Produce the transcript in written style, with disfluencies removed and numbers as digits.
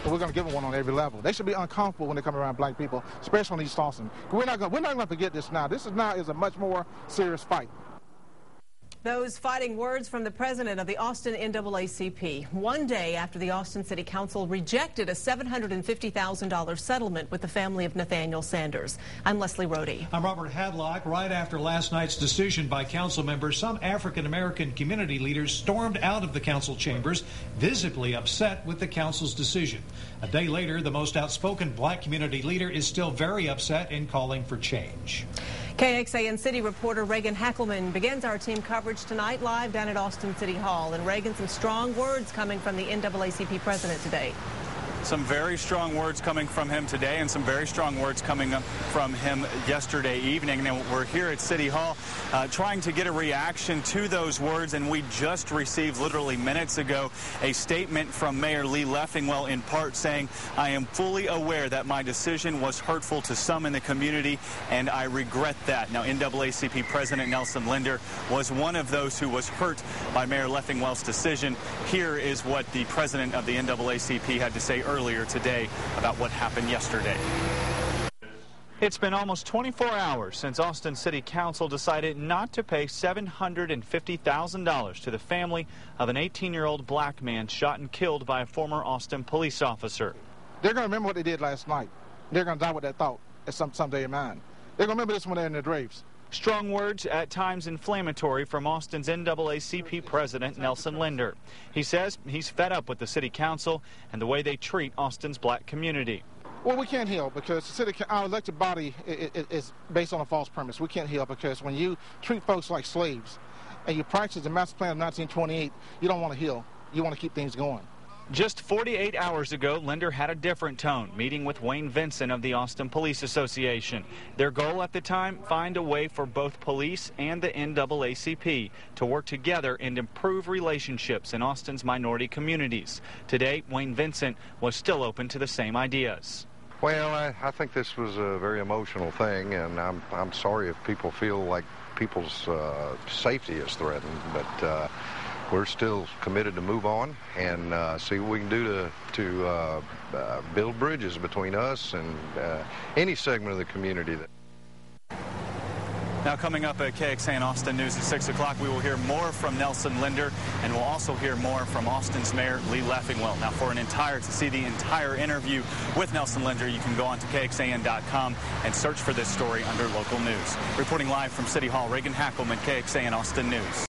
but we're going to give them one on every level. They should be uncomfortable when they come around black people, especially on East Austin. We're not going to forget this now. This is a much more serious fight. Those fighting words from the president of the Austin NAACP, one day after the Austin City Council rejected a $750,000 settlement with the family of Nathaniel Sanders. I'm Leslie Rohde. I'm Robert Hadlock. Right after last night's decision by council members, some African-American community leaders stormed out of the council chambers, visibly upset with the council's decision. A day later, the most outspoken black community leader is still very upset and calling for change. KXAN City reporter Reagan Hackelman begins our team coverage tonight live down at Austin City Hall. And Reagan, some strong words coming from the NAACP president today. Some very strong words coming from him today and some very strong words coming up from him yesterday evening. And we're here at City Hall trying to get a reaction to those words, and we just received literally minutes ago a statement from Mayor Lee Leffingwell in part saying, "I am fully aware that my decision was hurtful to some in the community and I regret that." Now, NAACP President Nelson Linder was one of those who was hurt by Mayor Leffingwell's decision. Here is what the president of the NAACP had to say earlier today about what happened yesterday. It's been almost 24 hours since Austin City Council decided not to pay $750,000 to the family of an 18-year-old black man shot and killed by a former Austin police officer. They're going to remember what they did last night. They're going to die with that thought at some day in mind. They're going to remember this when they're in their graves. Strong words, at times inflammatory, from Austin's NAACP president, Nelson Linder. He says he's fed up with the city council and the way they treat Austin's black community. Well, we can't heal because our elected body is based on a false premise. We can't heal because when you treat folks like slaves and you practice the master plan of 1928, you don't want to heal. You want to keep things going. Just 48 hours ago, Linder had a different tone, meeting with Wayne Vincent of the Austin Police Association. Their goal at the time, find a way for both police and the NAACP to work together and improve relationships in Austin's minority communities. Today, Wayne Vincent was still open to the same ideas. Well, I think this was a very emotional thing, and I'm sorry if people feel like people's safety is threatened, but we're still committed to move on and see what we can do to build bridges between us and any segment of the community. Now, coming up at KXAN Austin News at 6 o'clock, we will hear more from Nelson Linder, and we'll also hear more from Austin's Mayor Lee Leffingwell. Now, to see the entire interview with Nelson Linder, you can go on to KXAN.com and search for this story under local news. Reporting live from City Hall, Reagan Hackelman, KXAN Austin News.